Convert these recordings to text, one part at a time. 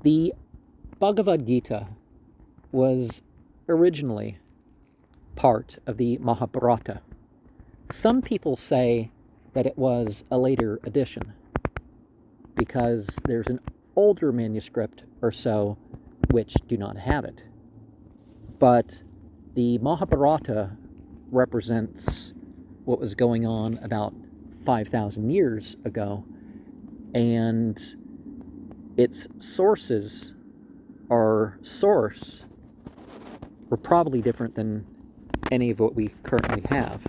The Bhagavad Gita was originally part of the Mahabharata. Some people say that it was a later edition because there's an older manuscript or so which do not have it. But the Mahabharata represents what was going on about 5,000 years ago, and its sources or source were probably different than any of what we currently have.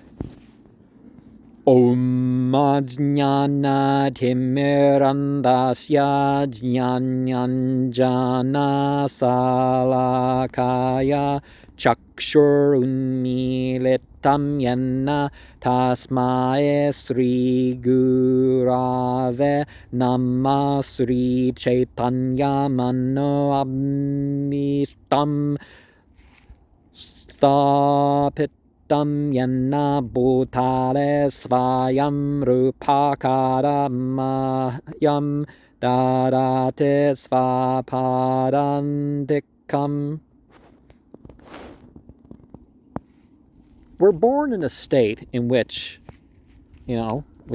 Om Ajnana Timirandasya Jnananjana Salakaya Chakshurunmilitam Yenna Tasmae Sri Gurave Namah Sri Chaitanya Mano Amitam Stapit Yenna Bhutale Svayam Rupakaramayam Dadate Svapadandikam. We're born in a state in which, we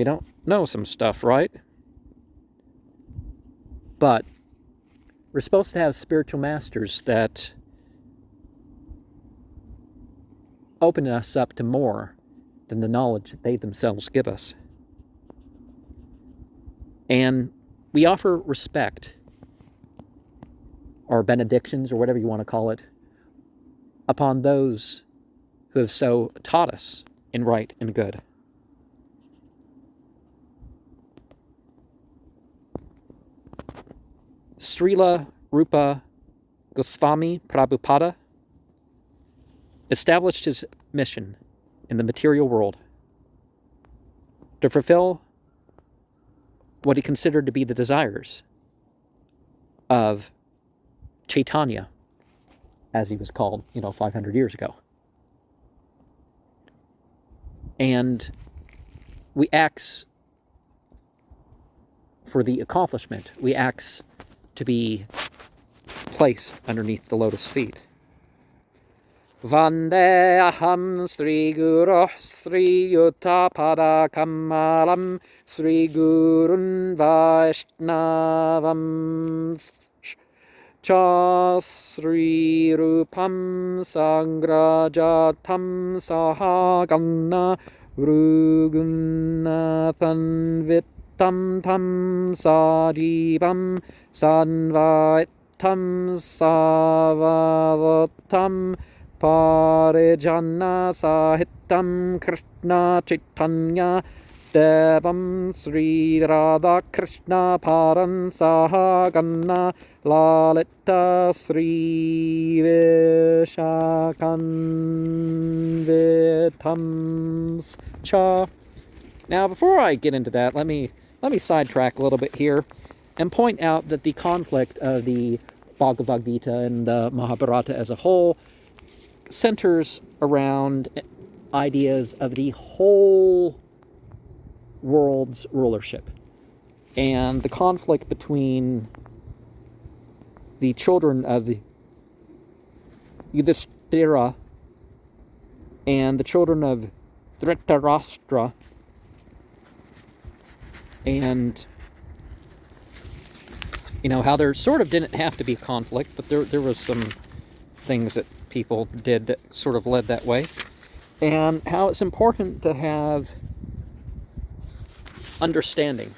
don't know some stuff, right? But we're supposed to have spiritual masters that open us up to more than the knowledge that they themselves give us. And we offer respect, or benedictions, or whatever you want to call it, upon those who have so taught us in right and good. Srila Rupa Goswami Prabhupada established his mission in the material world to fulfill what he considered to be the desires of Chaitanya, as he was called, 500 years ago. And we ask for the accomplishment. We ask to be placed underneath the lotus feet. Vande aham Sri Guru Sri Yuttapada Kamalam Sri Gurun Vaishnavam Cha Sri Rupam Sangrajatam Sahaganna Rugunathan Vittam Tam Sadivam Sanvaitam Savavatam Parijana Sahitam Krishna Chaitanya Devam Sri Radha Krishna Paran Sahaganna Lalita Sri Vishakanvitam Cha. Now, before I get into that, let me sidetrack a little bit here and point out that the conflict of the Bhagavad Gita and the Mahabharata as a whole centers around ideas of the whole world's rulership, and the conflict between the children of the Yudhishthira and the children of Dhritarashtra, and how there sort of didn't have to be conflict, but there was some things that people did that sort of led that way, and how it's important to have understanding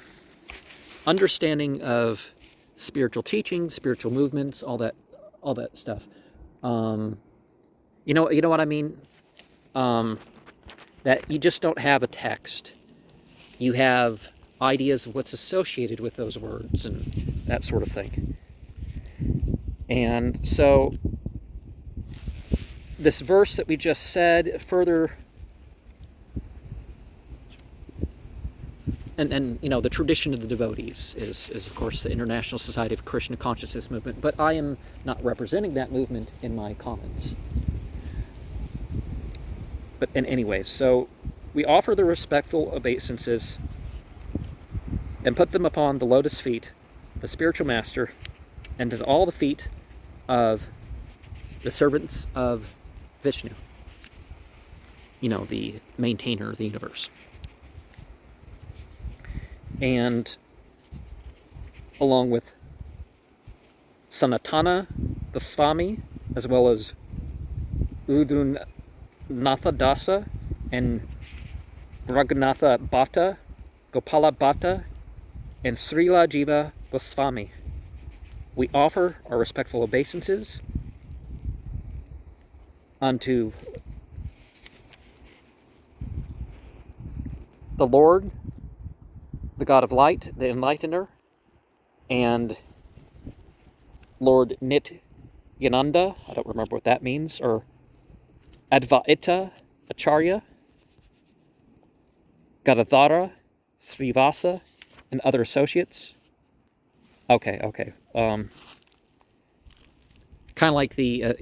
of spiritual teaching, spiritual movements, all that stuff. You know what I mean? That you just don't have a text. You have ideas of what's associated with those words and that sort of thing. And so this verse that we just said further, and the tradition of the devotees is of course the International Society of Krishna Consciousness Movement, but I am not representing that movement in my comments. But anyway, so we offer the respectful obeisances and put them upon the lotus feet, the spiritual master, and at all the feet of the servants of Vishnu, the maintainer of the universe. And along with Sanatana Goswami, as well as Udunatha Dasa and Raghunatha Bhatta, Gopala Bhatta, and Srila Jiva Goswami, we offer our respectful obeisances unto the Lord, the God of Light, the Enlightener, and Lord Nityananda, I don't remember what that means, or Advaita Acharya, Gadadhara, Srivasa, and other associates. Okay. Kind of like the,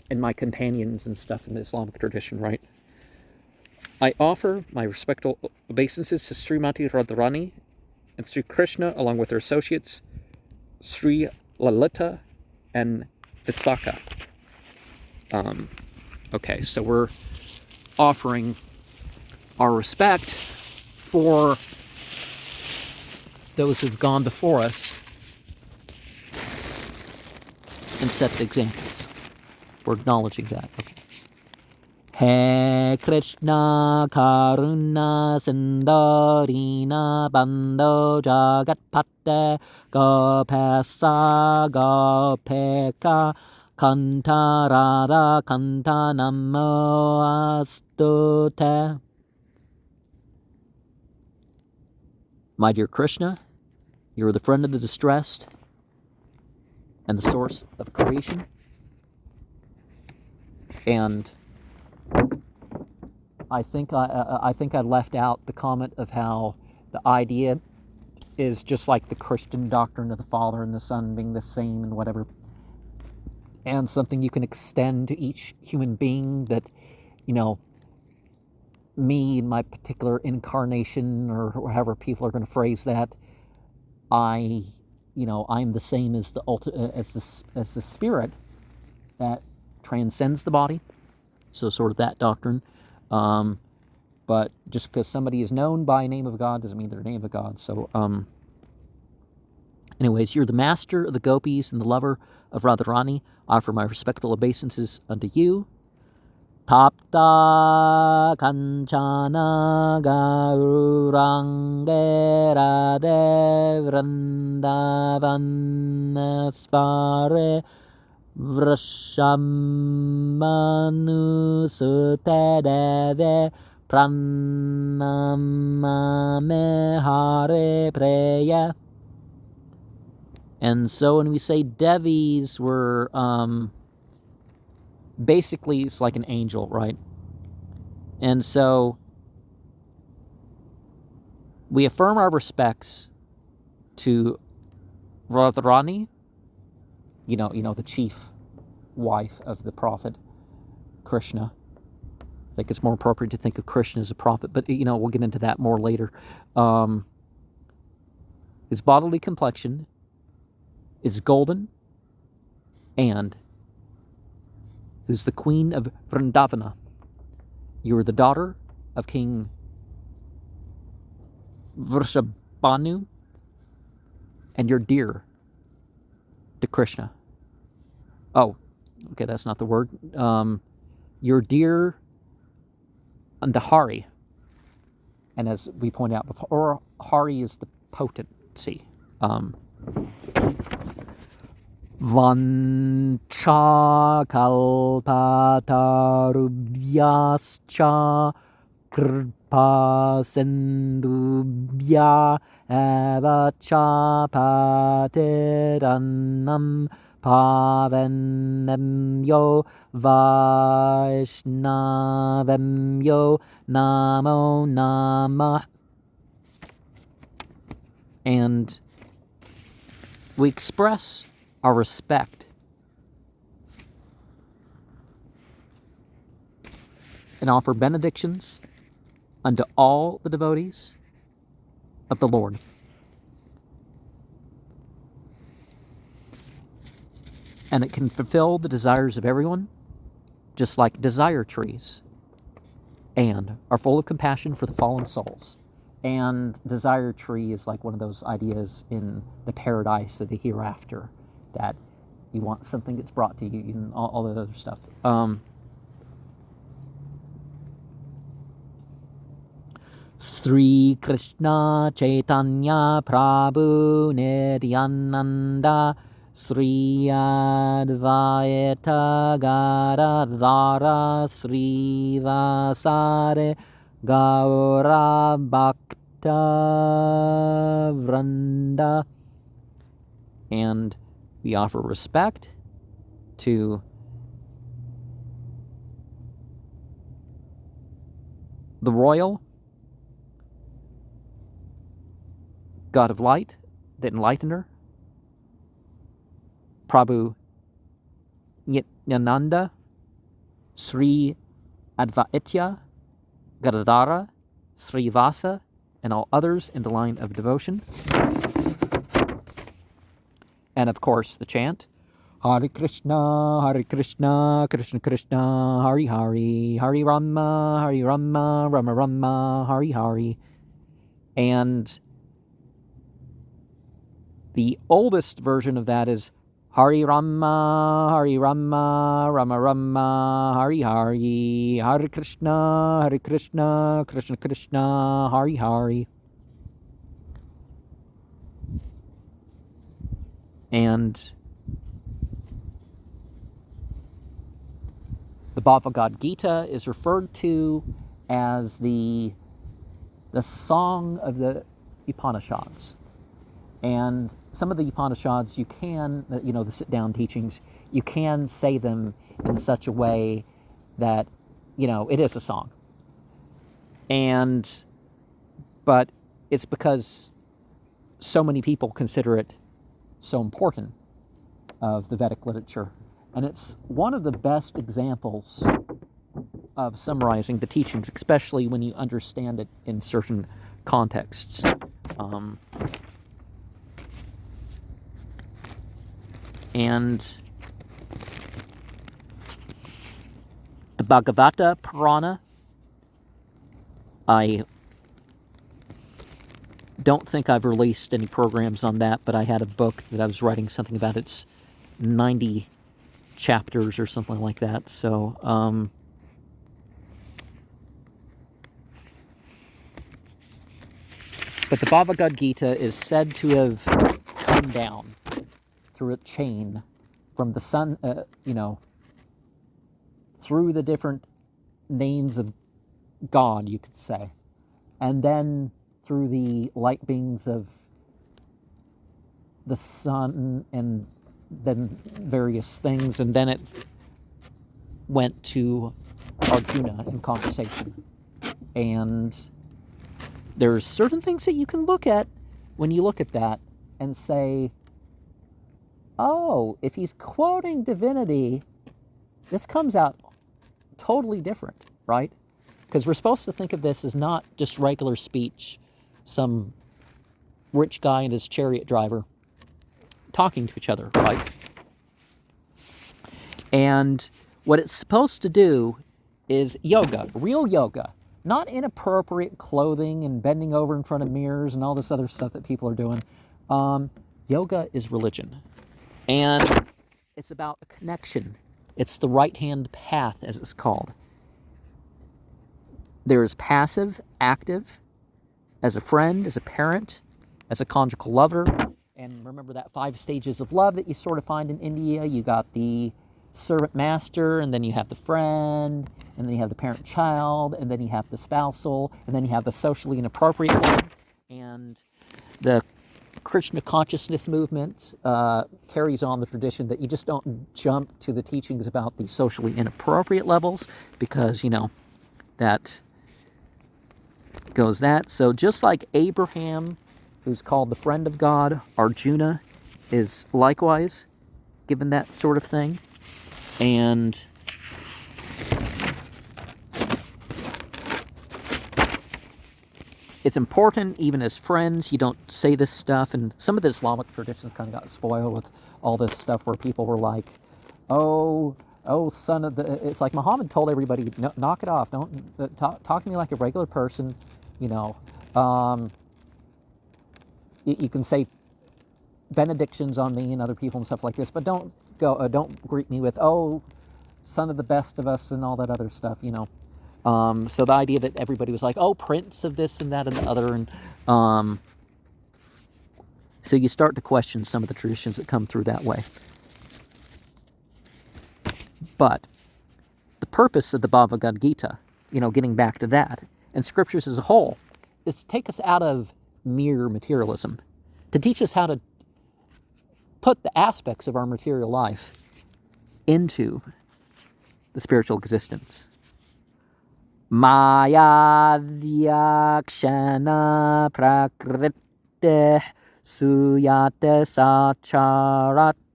in my companions and stuff in the Islamic tradition, right? I offer my respectful obeisances to Srimati Radharani and Sri Krishna, along with their associates, Sri Lalita and Visakha. Okay, so we're offering our respect for those who've gone before us and set the examples. We're acknowledging that. Okay. He Krishna Karuna Sindorina Bando Jagat Patte Gopesa Gopeka Kanta Radha Kanta Namo Astute. My dear Krishna, you are the friend of the distressed and the source of creation. And I think I left out the comment of how the idea is just like the Christian doctrine of the Father and the Son being the same and whatever, and something you can extend to each human being, that, me in my particular incarnation, or however people are going to phrase that, I'm the same as the spirit that transcends the body. So sort of that doctrine. But just because somebody is known by a name of God doesn't mean they're a name of God. So, anyways, you're the master of the gopis and the lover of Radharani. I offer my respectful obeisances unto you. Tapta Kanchana Gaurange Radhe Vrindavanasvare Vrashamanu Sutedeve Pranamame Hare Preya. And so when we say Devis were, basically it's like an angel, right? And so we affirm our respects to Radharani, the chief wife of the prophet Krishna. I think it's more appropriate to think of Krishna as a prophet, but we'll get into that more later. His bodily complexion is golden, and is the queen of Vrindavana. You are the daughter of King Vrishabhanu, and you're dear to Krishna. Oh, okay, that's not the word. You're dear unto Hari. And as we pointed out before, Hari is the potency. Vancha kalpatarubhyascha kripa sindubhya avacha patiranam pavanamyo vaishnavamyo namo namah. And we express our respect and offer benedictions unto all the devotees of the Lord. And it can fulfill the desires of everyone, just like desire trees, and are full of compassion for the fallen souls. And desire tree is like one of those ideas in the paradise of the hereafter, that you want something that's brought to you, and all that other stuff. Sri Krishna Chaitanya Prabhu Nityananda Sri Advaita Gadadhara Sri Vasare Gaura Bhakta Vranda. And we offer respect to the royal God of light, the enlightener, Prabhu Nityananda, Sri Advaita Gadadhara, Sri Vasa, and all others in the line of devotion. And of course, the chant, Hare Krishna, Krishna Krishna, Hari Hari, Hari Rama, Rama Rama, Hari Hari. And the oldest version of that is Hari Rama, Rama Rama, Hari Hari, Hare Krishna, Krishna Krishna, Hari Hari. And the Bhagavad Gita is referred to as the song of the Upanishads. And some of the Upanishads, you can, the sit-down teachings, you can say them in such a way that, it is a song. But it's because so many people consider it so important of the Vedic literature. And it's one of the best examples of summarizing the teachings, especially when you understand it in certain contexts. And the Bhagavata Purana, I don't think I've released any programs on that, but I had a book that I was writing something about. It's 90 chapters or something like that. So, but the Bhagavad Gita is said to have come down through a chain from the sun, through the different names of God, you could say, and then through the light beings of the sun, and then various things, and then it went to Arjuna in conversation. And there's certain things that you can look at when you look at that and say, oh, if he's quoting divinity, this comes out totally different, right? Because we're supposed to think of this as not just regular speech, some rich guy and his chariot driver talking to each other, right? And what it's supposed to do is yoga, real yoga, not inappropriate clothing and bending over in front of mirrors and all this other stuff that people are doing. Yoga is religion. And it's about a connection. It's the right-hand path, as it's called. There is passive, active, as a friend, as a parent, as a conjugal lover. And remember that 5 stages of love that you sort of find in India. You got the servant master, and then you have the friend, and then you have the parent-child, and then you have the spousal, and then you have the socially inappropriate one. And the Krishna consciousness movement carries on the tradition that you just don't jump to the teachings about the socially inappropriate levels, because, that goes that. So just like Abraham, who's called the friend of God, Arjuna is likewise given that sort of thing. And it's important, even as friends, you don't say this stuff. And some of the Islamic traditions kind of got spoiled with all this stuff where people were like, oh, son of the... It's like Muhammad told everybody, no, knock it off. Don't talk to me like a regular person, you know. You can say benedictions on me and other people and stuff like this, but don't greet me with, oh, son of the best of us and all that other stuff, you know. So the idea that everybody was like, oh, prince of this and that and the other, and so you start to question some of the traditions that come through that way. But the purpose of the Bhagavad Gita, you know, getting back to that, and scriptures as a whole, is to take us out of mere materialism, to teach us how to put the aspects of our material life into the spiritual existence. Maya vyakshana prakriti suyate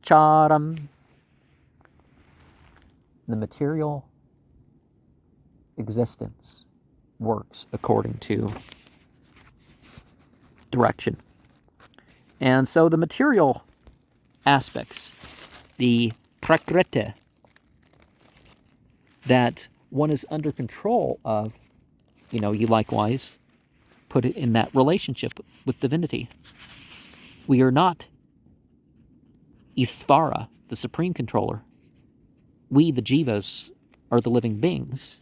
sacharacharam. The material existence works according to direction. And so the material aspects, the prakriti, that one is under control of, you know, you likewise put it in that relationship with divinity. We are not Isvara, the supreme controller. We, the jivas, are the living beings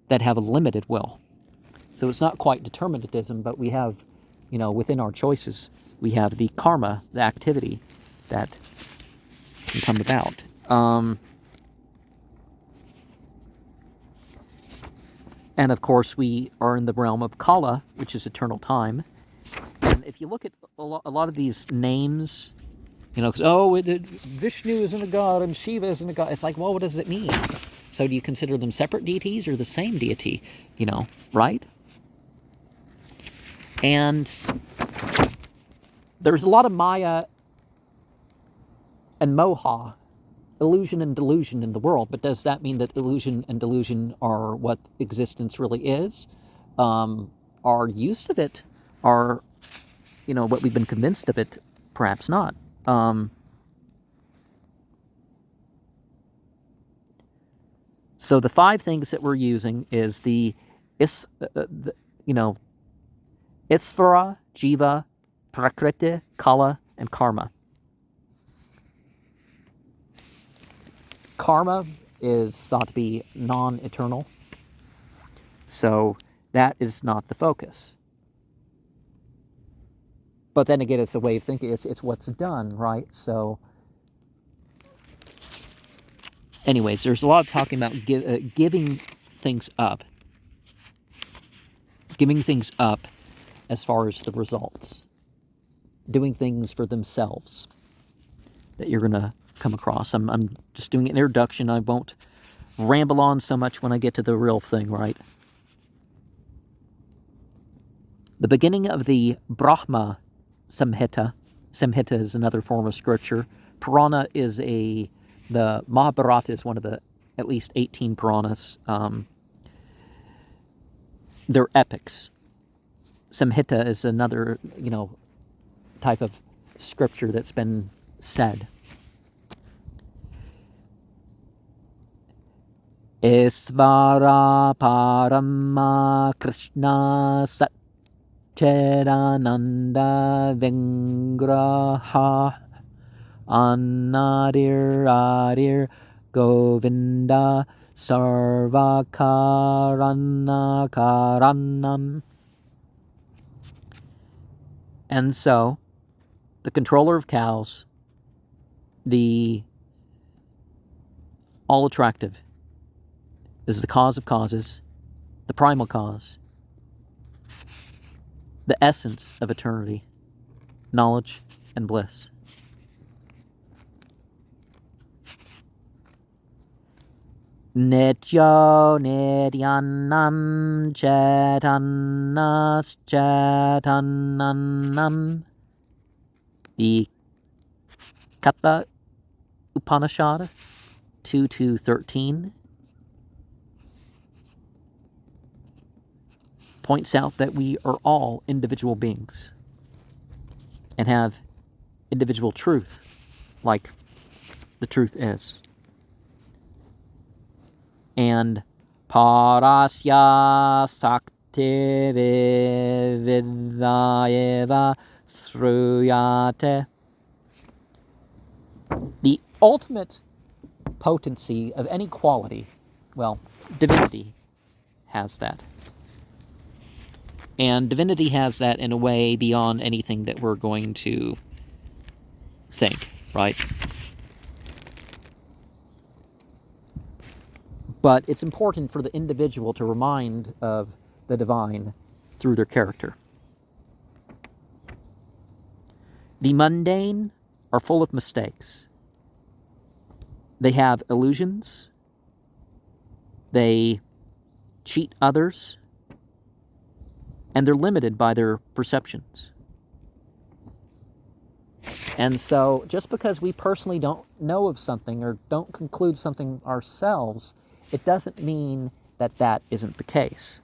that have a limited will. So it's not quite determinism, but we have, you know, within our choices, we have the karma, the activity that can come about. And of course, we are in the realm of Kala, which is eternal time. And if you look at a lot of these names, you know, Vishnu isn't a god and Shiva isn't a god. It's like, well, what does it mean? So do you consider them separate deities or the same deity? You know, right? And there's a lot of Maya and Moha, illusion and delusion in the world, but does that mean that illusion and delusion are what existence really is? Our use of it, our, you know, what we've been convinced of it, perhaps not. So the 5 things that we're using is you know, Isvara, Jiva, Prakriti, Kala, and Karma. Karma is thought to be non-eternal, so that is not the focus. But then again, it's a way of thinking. It's what's done, right? So, anyways, there's a lot of talking about giving things up. Giving things up as far as the results. Doing things for themselves that you're going to come across. I'm just doing an introduction. I won't ramble on so much when I get to the real thing, right? The beginning of the Brahma Samhita. Samhita is another form of scripture. Purana is the Mahabharata is one of the at least 18 Puranas. They're epics. Samhita is another, you know, type of scripture that's been said. Isvara Parama Krishna Satchidananda Vingraha Anadir Govinda Sarvakarana. And so, the controller of cows, the all-attractive, is the cause of causes, the primal cause, the essence of eternity, knowledge and bliss. Nityo nityanam chetanas chetananam. The Katha Upanishad 2:13. points out that we are all individual beings and have individual truth, like the truth is. And parasya sakti vidyayeva sruyate. The ultimate potency of any quality, well, divinity has that. And divinity has that in a way beyond anything that we're going to think, right? But it's important for the individual to remind of the divine through their character. The mundane are full of mistakes. They have illusions. They cheat others. And they're limited by their perceptions. And so just because we personally don't know of something or don't conclude something ourselves, it doesn't mean that that isn't the case.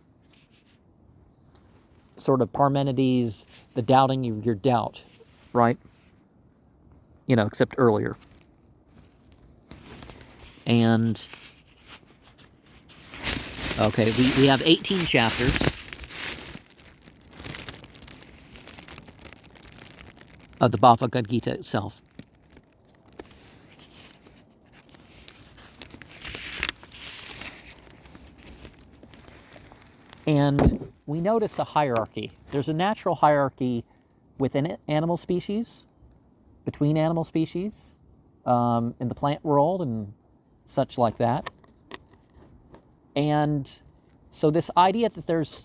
Sort of Parmenides, the doubting of your doubt, right? Except earlier. And, okay, we have 18 chapters. Of the Bhagavad Gita itself. And we notice a hierarchy. There's a natural hierarchy within animal species, between animal species, in the plant world and such like that. And so this idea that there's,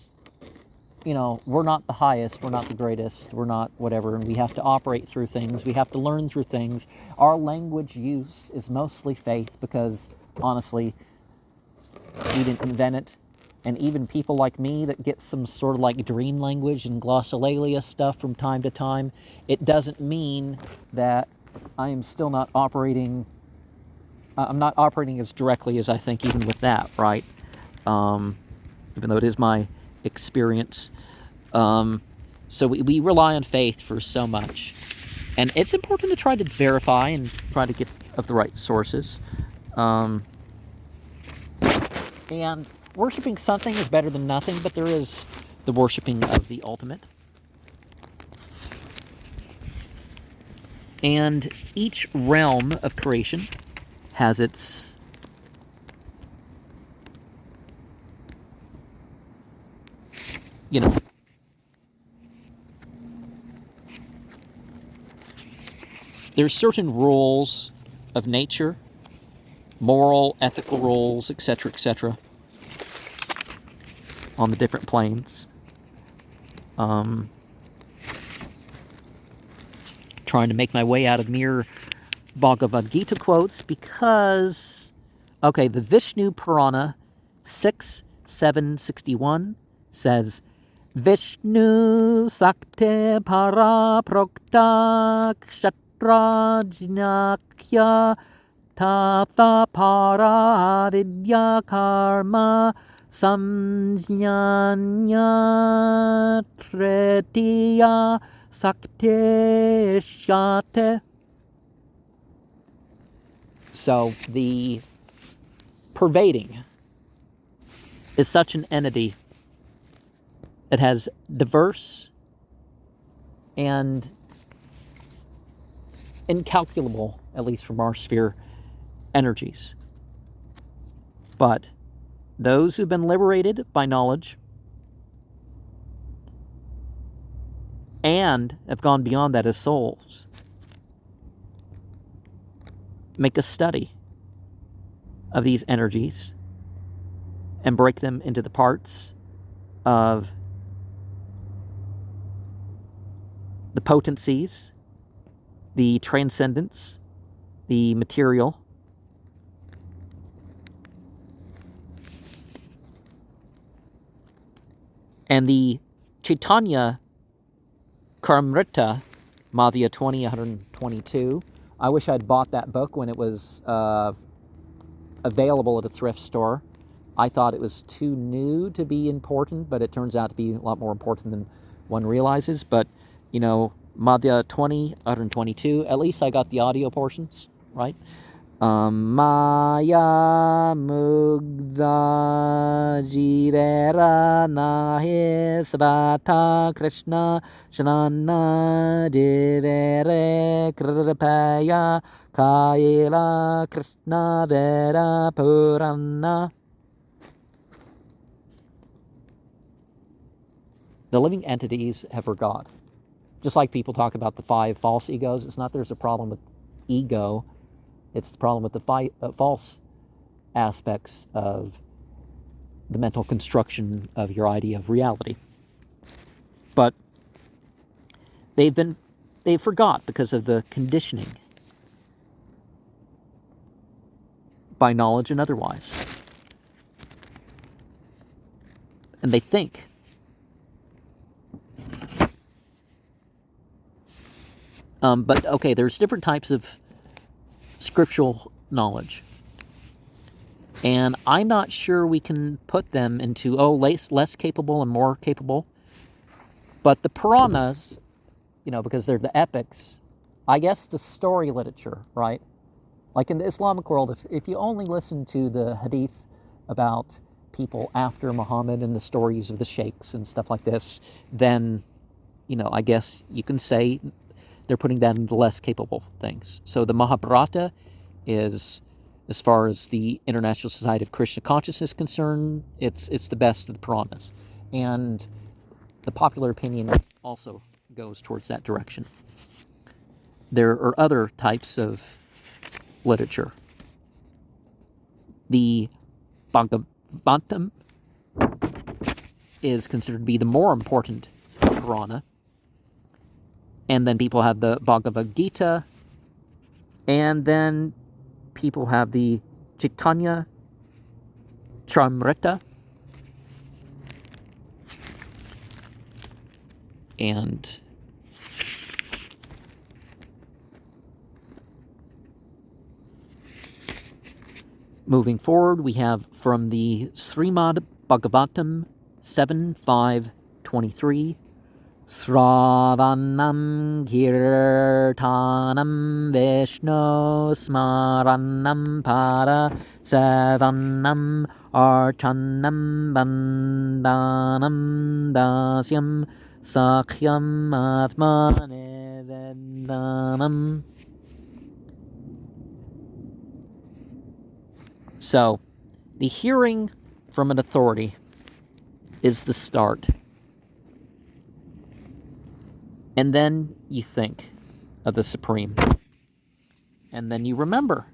we're not the highest, we're not the greatest, we're not whatever, and we have to operate through things, we have to learn through things. Our language use is mostly faith because, honestly, we didn't invent it. And even people like me that get some sort of like dream language and glossolalia stuff from time to time, it doesn't mean that I am still not operating, I'm not operating as directly as I think even with that, right? Even though it is my experience. So we rely on faith for so much. And it's important to try to verify and try to get of the right sources. And worshiping something is better than nothing, but there is the worshiping of the ultimate. And each realm of creation has its there's certain rules of nature, moral, ethical rules, etc., on the different planes. Trying to make my way out of mere Bhagavad Gita quotes because, the Vishnu Purana 6.761 says, Vishnu Sakte Para Prokta Kshatrajnakya Tatha Para Vidya Karma Samjnanya Tretiya Sakte Shate. So the pervading is such an entity that has diverse and incalculable, at least from our sphere, energies. But those who've been liberated by knowledge and have gone beyond that as souls make a study of these energies and break them into the parts of the potencies, the transcendence, the material, and the Chaitanya Karamrita, Madhya 122. I wish I'd bought that book when it was available at a thrift store. I thought it was too new to be important, but it turns out to be a lot more important than one realizes. But, Madhya 20, 122, at least I got the audio portions, right? Maya mugda jivera nahi svata Krishna shanana divere kripaya kaila Krishna vera purana. The living entities have forgot. Just like people talk about the 5 false egos, it's not there's a problem with ego, it's the problem with the false aspects of the mental construction of your idea of reality. But they've forgot because of the conditioning, by knowledge and otherwise. And they think. But okay, there's different types of scriptural knowledge. And I'm not sure we can put them into, less capable and more capable. But the Puranas, because they're the epics, I guess the story literature, right? Like in the Islamic world, if you only listen to the hadith about people after Muhammad and the stories of the sheikhs and stuff like this, then, I guess you can say they're putting that into less capable things. So the Mahabharata is, as far as the International Society of Krishna Consciousness is concerned, it's the best of the Puranas. And the popular opinion also goes towards that direction. There are other types of literature. The Bhagavatam is considered to be the more important Purana. And then people have the Bhagavad Gita. And then people have the Chaitanya Charitamrita. And moving forward, we have from the Srimad Bhagavatam 7.5.23, Sravanam Kirtanam Vishnu Smaranam Para Savanam Archanam Bandhanam Dasyam Sakhyam Atma Nivedanam. So, the hearing from an authority is the start. And then you think of the Supreme. And then you remember.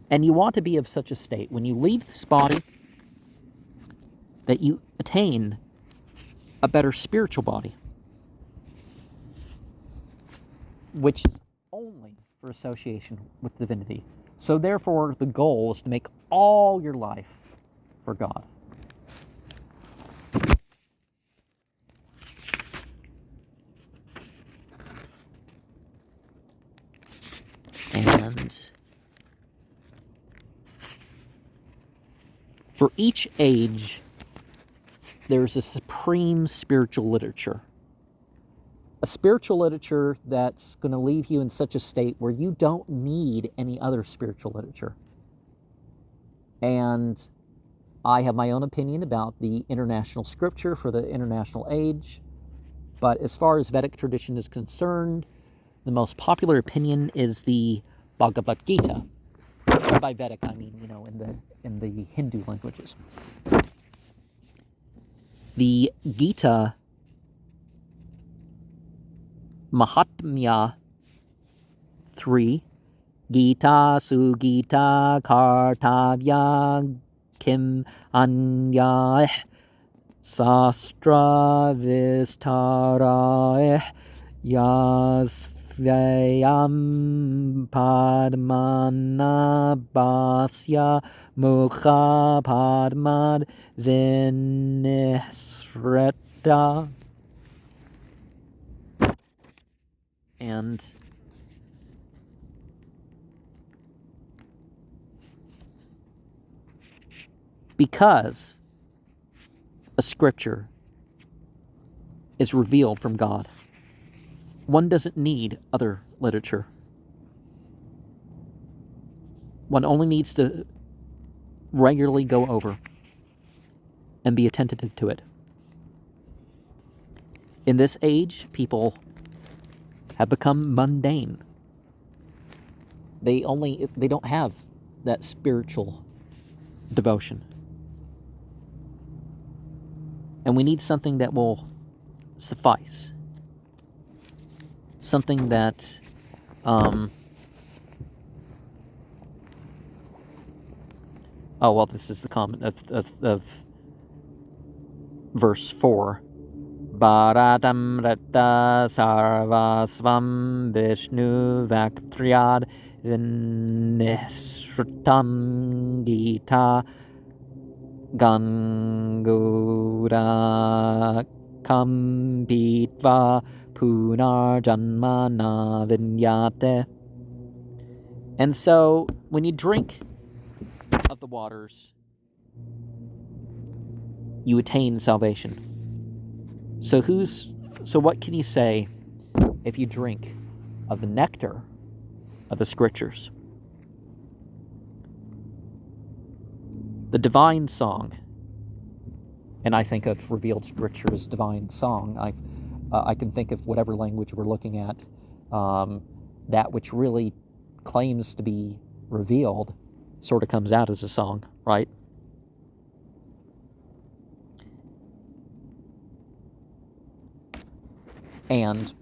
And you want to be of such a state when you leave this body that you attain a better spiritual body, which is only for association with divinity. So therefore, the goal is to make all your life for God. And for each age, there's a supreme spiritual literature. A spiritual literature that's going to leave you in such a state where you don't need any other spiritual literature. And I have my own opinion about the international scripture for the international age. But as far as Vedic tradition is concerned, the most popular opinion is the Bhagavad Gita. And by Vedic, I mean, in the Hindu languages. The Gita Mahatmya 3, Gita Sugita Kartavya Kim Anya Sastra Vistara Yasvayam Padmana Basya Mukha Padmad Vinisreta. And Because a scripture is revealed from God, one doesn't need other literature. One only needs to regularly go over and be attentive to it. In this age, people have become mundane. They don't have that spiritual devotion. And we need something that will suffice. Something that this is the comment of verse 4. Bharatam Ratta Sarvasvam Vishnu Vaktryad Vinishrutam Gita Gangura Kampitva Punarjanmana Vinyate. And so, when you drink of the waters, you attain salvation. So what can you say if you drink of the nectar of the scriptures? The divine song, and I think of revealed scripture as divine song. I can think of whatever language we're looking at, that which really claims to be revealed sort of comes out as a song, right? And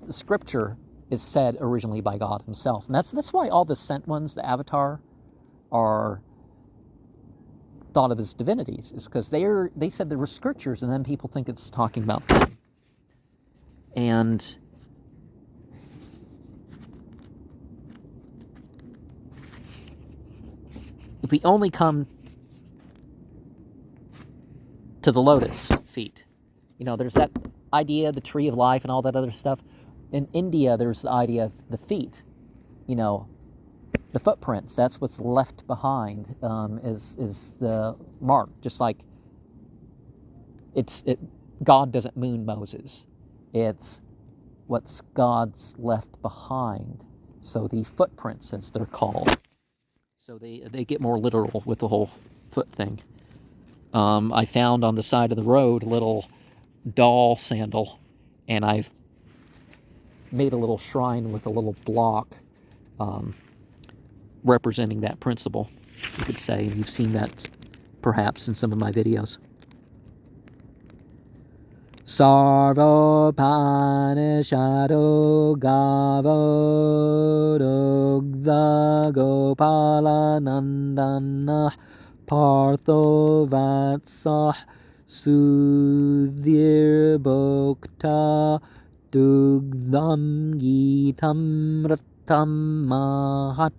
the scripture is said originally by God himself. And that's why all the sent ones, the avatar, are thought of as divinities, is because they said there were scriptures, and then people think it's talking about them. And if we only come to the lotus feet, there's that idea, the tree of life and all that other stuff. In India, there's the idea of the feet, the footprints. That's what's left behind, is the mark. Just like God doesn't moon Moses. It's what's God's left behind. So the footprints, as they're called. So they get more literal with the whole foot thing. I found on the side of the road a little doll sandal, and I've made a little shrine with a little block representing that principle, you could say. And you've seen that perhaps in some of my videos. Sarvo Panishado Gavo Dugdha Gopala Nandana Partho Vatsah Sudhir Bhokta Dugdham Gitam Ratam Mahat.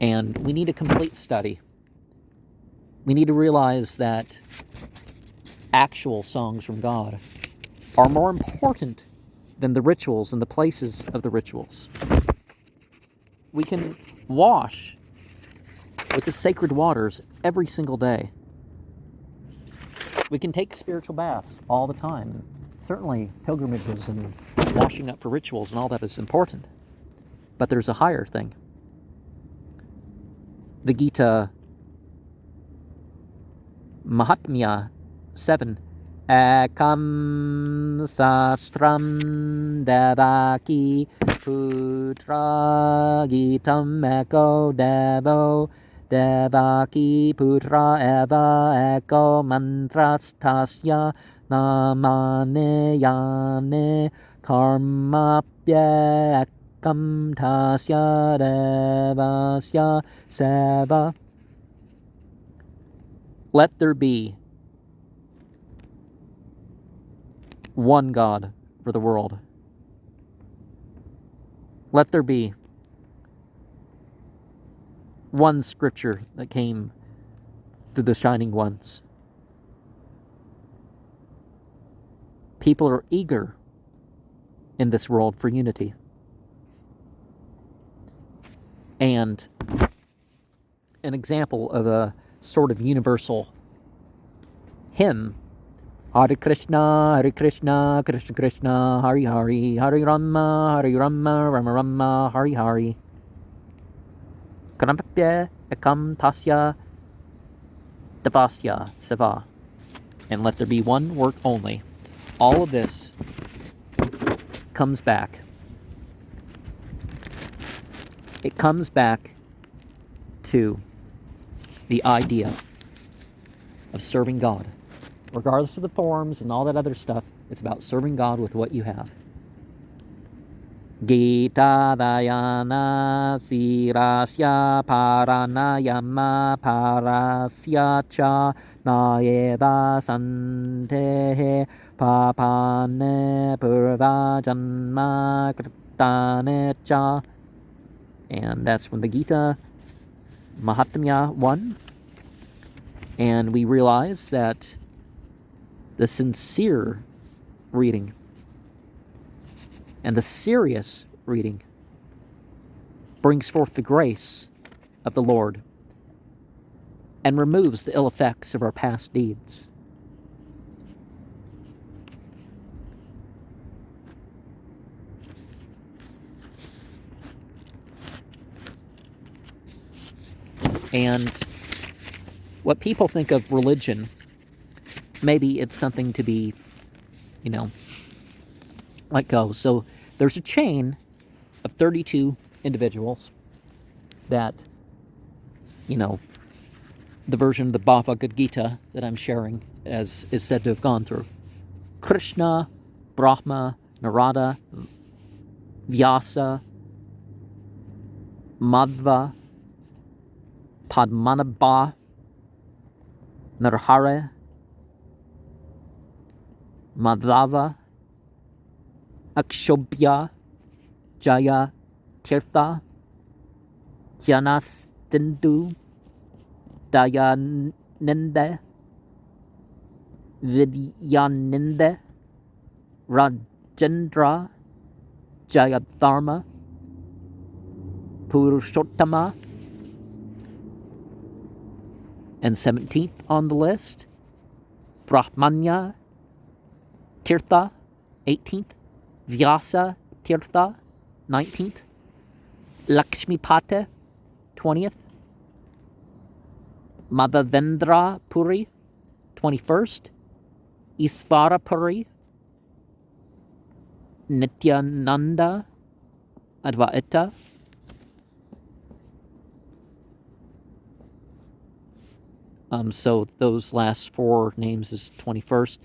And we need a complete study. We need to realize that actual songs from God are more important than the rituals and the places of the rituals. We can wash with the sacred waters every single day. We can take spiritual baths all the time. Certainly pilgrimages and washing up for rituals and all that is important. But there's a higher thing. The Gita Mahatmya 7. Ekam sastram devaki putra gitam eko devo devaki putra eva eko mantrastasya namane yane karmapya ekam tasya devasya seva. Let there be one God for the world. Let there be one scripture that came through the shining ones. People are eager in this world for unity. And an example of a sort of universal hymn, Hare Krishna, Krishna Krishna, Hare Hare, Hare Rama, Rama Rama, Hare Hare. Kanapya ekam tasya devasya seva. And let there be one work only. All of this comes back. It comes back to the idea of serving God. Regardless of the forms and all that other stuff, it's about serving God with what you have. Gita dayana sirasya paranayama parasya cha nayeva santehe papane purvajanma kritane cha. And that's from the Gita, Mahatmya 1. And we realize that the sincere reading and the serious reading brings forth the grace of the Lord and removes the ill effects of our past deeds. And what people think of religion, maybe it's something to be, let go. So there's a chain of 32 individuals that, the version of the Bhagavad Gita that I'm sharing is said to have gone through. Krishna, Brahma, Narada, Vyasa, Madhva, Padmanabha, Narhara, Madhava, Akshobhya, Jaya, Tirtha, Janastindu, Dayananda, Vidyananda, Rajendra, Jayadharma, Purushottama, and 17th on the list, Brahmanya Tirtha, 18th, Vyasa Tirtha, 19th, Lakshmipata, 20th, Madhavendra Puri, 21st, Isvara Puri, Nityananda Advaita, so those last four names is 21st.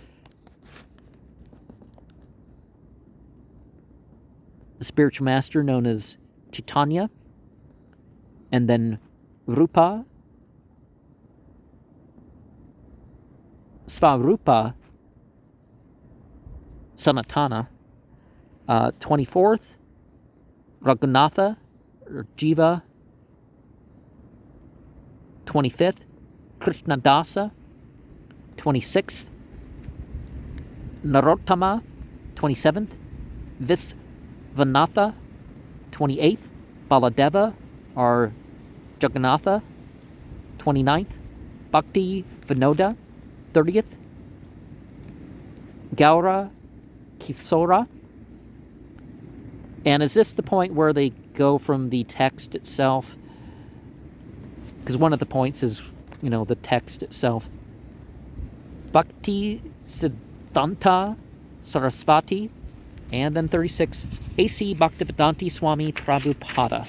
The spiritual master known as Chaitanya, and then Rupa, Svarupa, Sanatana, 24th, Raghunatha, or Jiva, 25th, Krishnadasa, 26th, Narottama, 27th, Visvanatha, 28th, Baladeva, or Jagannatha, 29th, Bhakti Vinoda, 30th, Gaura Kisora. And is this the point where they go from the text itself? Because one of the points is, the text itself. Bhakti Siddhanta Sarasvati. And then 36, A.C. Bhaktivedanta Swami Prabhupada.